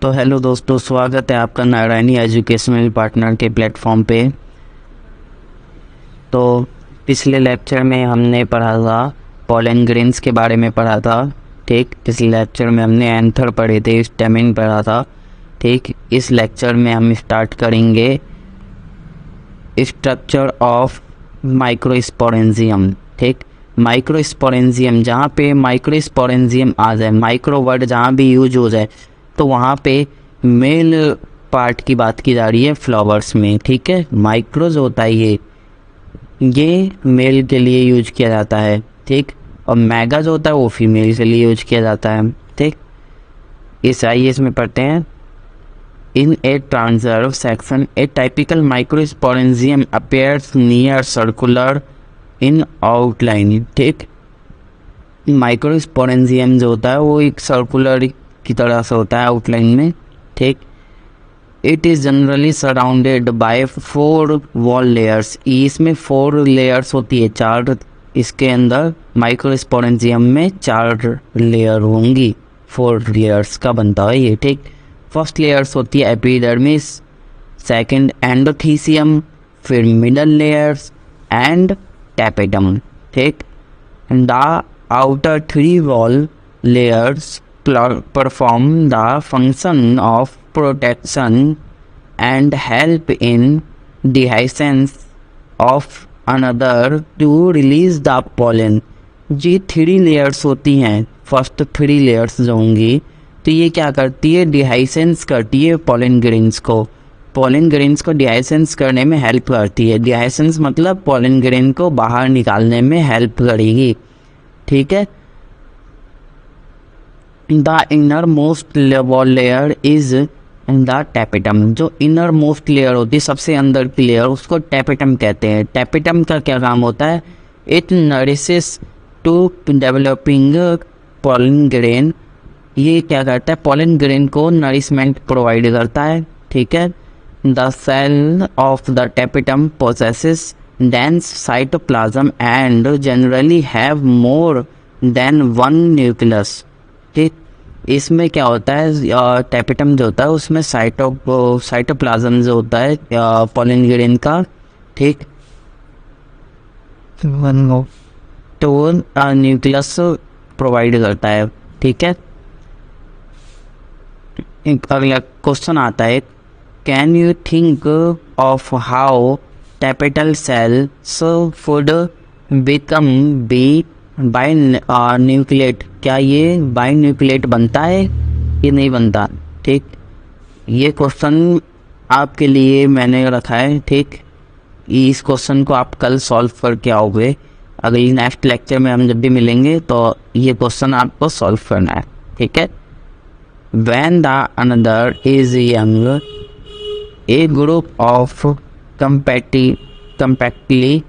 तो हेलो दोस्तों, स्वागत है आपका नारायणी एजुकेशनल पार्टनर के प्लेटफॉर्म पे। तो पिछले लेक्चर में हमने पढ़ा था पॉलन ग्रेन्स के बारे में पढ़ा था। ठीक, पिछले लेक्चर में हमने एंथर पढ़े थे, स्टेमिन पढ़ा था। ठीक, इस लेक्चर में हम स्टार्ट करेंगे स्ट्रक्चर ऑफ माइक्रोस्पोरेंजियम। ठीक, माइक्रोस्पोरेंजियम, जहाँ पे माइक्रोस्पोरेंजियम आ जाए, माइक्रो वर्ड जहाँ भी यूज हो जाए तो वहाँ पे मेल पार्ट की बात की जा रही है फ्लावर्स में। ठीक है, माइक्रो जो होता है ये मेल के लिए यूज किया जाता है। ठीक, और मेगा जो होता है वो फीमेल के लिए यूज किया जाता है। ठीक, आइए इसमें पढ़ते हैं। In a transverse section, a typical microsporangium appears near circular in outline। ठीक, माइक्रोस्पोरेंजियम जो होता है वो एक सर्कुलर की तरह से होता है आउटलाइन में। ठीक, it is generally surrounded by 4 wall layers. इसमें 4 लेयर्स होती है, 4 इसके अंदर माइक्रोस्पोरेंजियम में 4 लेयर होंगी, 4 लेयर्स का बनता है ये। ठीक, फर्स्ट लेयर्स होती है एपिडर्मिस, सेकंड एंडोथीसियम, फिर मिडल लेयर्स एंड टैपेटम। ठीक, the outer 3 wall layers perform the function of protection and help in dehiscence of another to release the pollen। ये 3 लेयर्स होती हैं, फर्स्ट 3 लेयर्स जो होंगी तो ये क्या करती है, डिहाइसेंस करती है पॉलन ग्रेन्स को। पॉलन ग्रेन्स को डिहाइसेंस करने में हेल्प करती है। डिहाइसेंस मतलब पॉलन ग्रेन को बाहर निकालने में हेल्प करेगी। ठीक है, the inner most wall layer is the tapetum. जो इनर मोस्ट लेयर होती है, सबसे अंदर की लेयर, उसको टैपेटम कहते हैं। टैपेटम का क्या काम होता है, it nourishes to developing pollen grain. ये क्या करता है, पॉलन ग्रेन को नरिशमेंट प्रोवाइड करता है। ठीक है, the cell of the tapetum possesses dense cytoplasm and generally have more than 1 nucleus. ठीक, इसमें क्या होता है, टैपेटम जो होता है उसमें साइटोप्लाज्म जो होता है पॉलन ग्रेन का। ठीक, तो न्यूक्लियस प्रोवाइड करता है। ठीक है, अगला क्वेश्चन आता है, can you think of how tapetal cells would become be binucleate. क्या ये बाई न्यूक्लिएट बनता है, ये नहीं बनता। ठीक, ये क्वेश्चन आपके लिए मैंने रखा है। ठीक, इस क्वेश्चन को आप कल सॉल्व करके आओगे। अगली नेक्स्ट लेक्चर में हम जब भी मिलेंगे तो ये क्वेश्चन आपको सॉल्व करना है। ठीक है, when the another is young, a group of compactly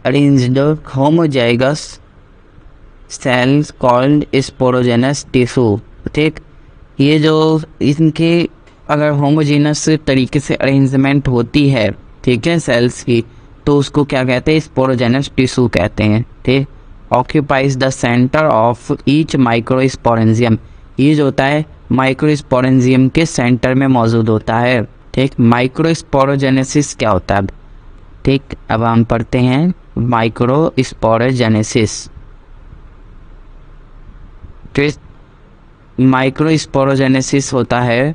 arranged homozygous cells called sporogenous tissue। ठीक, ये जो इनके अगर होमोजेनस तरीके से अरेंजमेंट होती है, ठीक है, सेल्स की, तो उसको क्या कहते हैं, स्पोरोजेनस टिश्यू कहते हैं। ठीक, occupies the centre of each microsporangium. ये जो होता है माइक्रोस्पोरेंजियम के सेंटर में मौजूद होता है। ठीक, माइक्रोस्पोरोजेनेसिस क्या होता है। ठीक, अब हम पढ़ते हैं माइक्रोस्पोरोजेनेसिस। ठीक, माइक्रोस्पोरोजेनेसिस होता है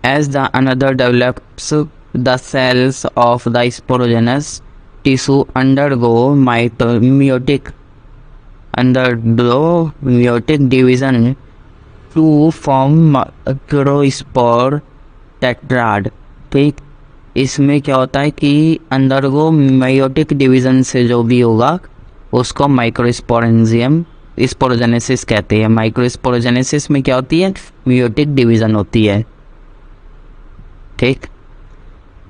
as the anther develops the cells of the sporogenous tissue undergo meiotic division to form microspore tetrad. ठीक, इसमें क्या होता है कि अंडरगो मेयोटिक डिवीजन से जो भी होगा उसको माइक्रोस्पोरेंजियम स्पोरोजेनेसिस कहते हैं। माइक्रोस्पोरोजेनेसिस में क्या होती है, मेयोटिक डिवीजन होती है। ठीक,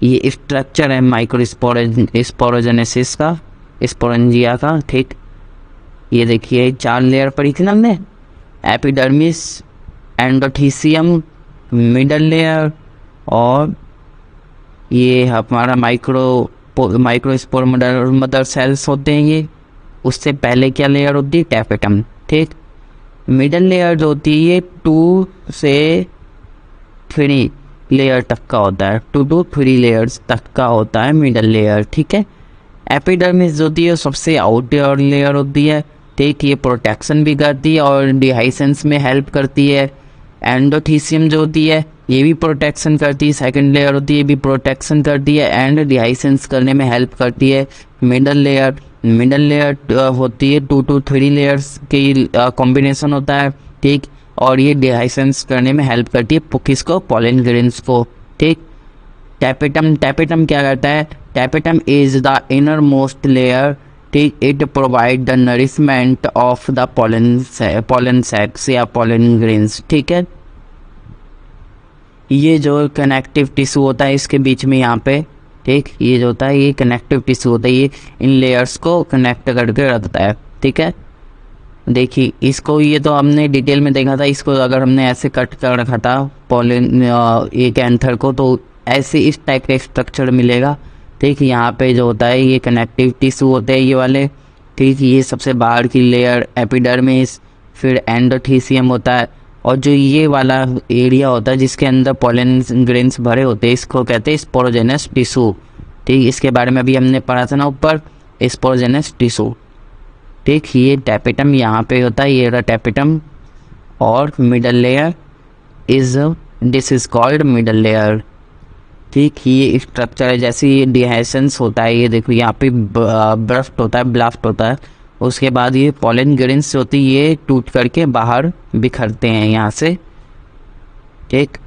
ये स्ट्रक्चर है माइक्रोस्पोरोजेनेसिस का, स्पोरेंजिया का। ठीक, ये देखिए 4 लेयर पढ़ी थी ना हमने, एपिडर्मिस, एंडोथीसियम, मिडल लेयर और ये हमारा माइक्रोस्पोर मदर सेल्स होते हैं। ये उससे पहले क्या लेयर होती है, टैपेटम। ठीक, मिडल लेयर जो होती है ये 2 से 3 लेयर तक का होता है, 2 to 3 लेयर्स तक का होता है मिडल लेयर, ठीक है। एपिडर्मिस जो होती है सबसे आउटर लेयर होती है, ठीक, ये प्रोटेक्शन भी करती है और डिहाइसेंस में हेल्प करती है। एंडोथीसियम जो होती है ये भी प्रोटेक्शन करती है, सेकंड लेयर होती है ये भी प्रोटेक्शन करती है एंड डिहाइसेंस करने में हेल्प करती है। मिडल लेयर होती है 2 to 3 लेयर्स की कॉम्बिनेशन होता है, ठीक, और ये डिहाइसेंस करने में हेल्प करती है किसको, पॉलन ग्रेन्स को, ठीक। टैपेटम क्या करता है, tapetum is the innermost layer, ठीक, it provide the nourishment of the pollen sacs या पॉलन ग्रेन्स, ठीक है। ये जो कनेक्टिव टिश्यू होता है इसके बीच में यहाँ पे, ठीक, ये जो होता है ये कनेक्टिव टिश्यू होता है, ये इन लेयर्स को कनेक्ट करके रखता है, ठीक है। देखिए इसको, ये तो हमने डिटेल में देखा था, इसको अगर हमने ऐसे कट कर रखा था पॉलन एक एंथर को तो ऐसे इस टाइप का स्ट्रक्चर मिलेगा, ठीक। यहाँ पे जो होता है ये कनेक्टिव टिश्यू होते हैं ये वाले, ठीक, ये सबसे बाहर की लेयर एपिडर्मिस, फिर एंडोथीसियम होता है, और जो ये वाला एरिया होता है जिसके अंदर पॉलन ग्रेन्स भरे होते हैं इसको कहते हैं स्पोरोजेनस टिश्यू, ठीक। इसके बारे में अभी हमने पढ़ा था ना ऊपर, स्पोरोजेनस टिश्यू, ठीक। ये टैपेटम यहाँ पे होता है, ये रहा टैपेटम, और middle layer this is called middle layer, ठीक। ये स्ट्रक्चर है, जैसे ये डिहाइसेंस होता है, ये देखो यहाँ पे ब्लास्ट होता है, उसके बाद ये पॉलन ग्रेन्स होती है ये टूट करके बाहर बिखरते हैं यहाँ से, ठीक।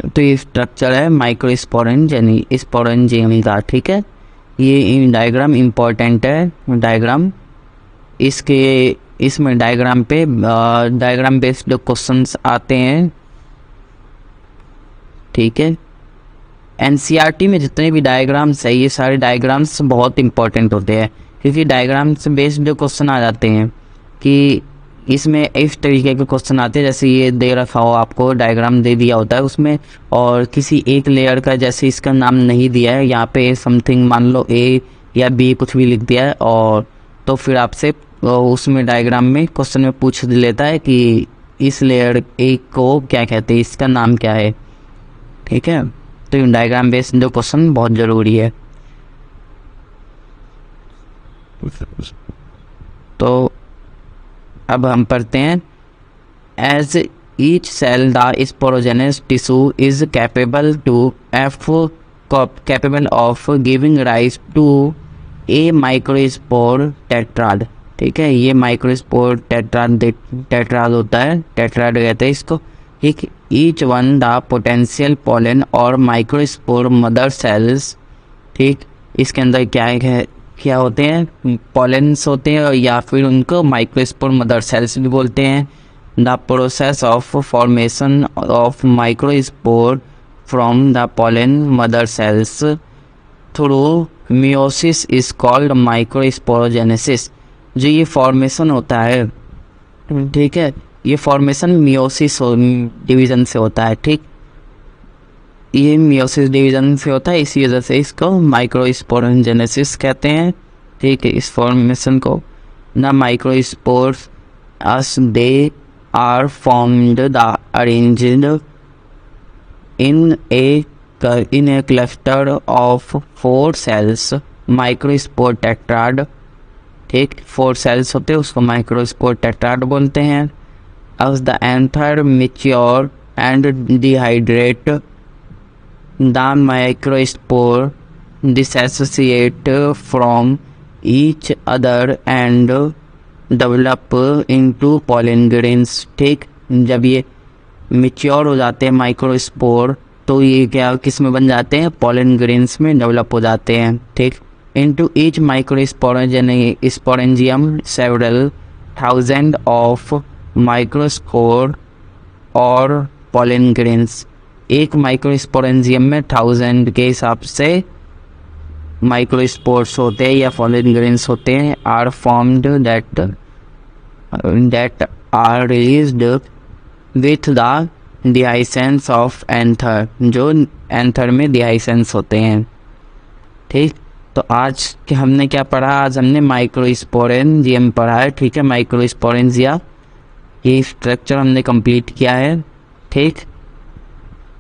तो ये स्ट्रक्चर है माइक्रोस्पोरेंजियम का, ठीक है। ये डायग्राम इम्पोर्टेंट है, डायग्राम इसमें डायग्राम बेस्ड क्वेश्चंस आते हैं, ठीक है। एनसीईआरटी में जितने भी डायग्राम्स है ये सारे डायग्राम्स बहुत इंपॉर्टेंट होते हैं, क्योंकि डायग्राम्स बेस्ड क्वेश्चन आ जाते हैं कि इसमें इस तरीके के क्वेश्चन आते हैं, जैसे ये दे रखा हो आपको डायग्राम दे दिया होता है उसमें, और किसी एक लेयर का जैसे इसका नाम नहीं दिया है यहाँ पे, समथिंग मान लो ए या बी कुछ भी लिख दिया है, और तो फिर आपसे उसमें डायग्राम में क्वेश्चन में पूछ लेता है कि इस लेयर ए को क्या कहते हैं, इसका नाम क्या है, ठीक है। तो डायग्राम बेस्ड क्वेश्चन बहुत ज़रूरी है। तो अब हम पढ़ते हैं, as each cell the sporogenous tissue is capable of giving rise to a microspore tetrad, ठीक है। ये माइक्रोस्पोर टेट्राड होता है, टेट्राड कहते हैं इसको, ठीक। Each one the potential pollen और माइक्रोस्पोर मदर सेल्स, ठीक। इसके अंदर क्या होते हैं, पोलेंस होते हैं, या फिर उनको माइक्रोस्पोर मदर सेल्स भी बोलते हैं। The process of formation of microspore from the pollen mother cells through meiosis is called microsporogenesis. जो ये फॉर्मेशन होता है, ठीक है, ये फॉर्मेशन मियोसिस डिवीज़न से होता है, ठीक। ये मियोसिस डिवीज़न से होता है, इसी वजह से इसको माइक्रोस्पोरोजेनेसिस कहते हैं, ठीक है। इस फॉर्मेशन को the microspores as they are formed the arranged in a cluster of 4 cells microspore tetrad, ठीक। 4 सेल्स होते हैं उसको माइक्रोस्पोर टेट्राड बोलते हैं। as the anther mature and dehydrate the microspore dissociate from each other and develop into pollen grains, ठीक। जब ये mature हो जाते हैं माइक्रोस्पोर तो ये क्या किस में बन जाते हैं, पोलन ग्रेन्स में डेवलप हो जाते हैं, ठीक। Into each microsporangium several thousand of microspore और पोलन ग्रेन्स, एक माइक्रोस्पोरेंजियम में 1000 के हिसाब से माइक्रोस्पोर्स होते हैं या पोलन ग्रेन्स होते हैं, are formed that are released with the dehiscence of anther, जो एंथर में डिहाइसेंस होते हैं, ठीक। तो आज हमने क्या पढ़ा, आज हमने माइक्रोस्पोरेंजियम पढ़ा है, ठीक है। माइक्रोस्पोरेंजिया ये स्ट्रक्चर हमने कंप्लीट किया है। ठीक,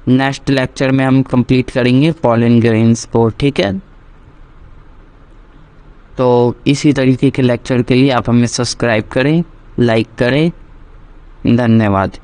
नेक्स्ट लेक्चर में हम कंप्लीट करेंगे पॉलन ग्रेन्स को। ठीक है, तो इसी तरीके के लेक्चर के लिए आप हमें सब्सक्राइब करें, लाइक करें। धन्यवाद।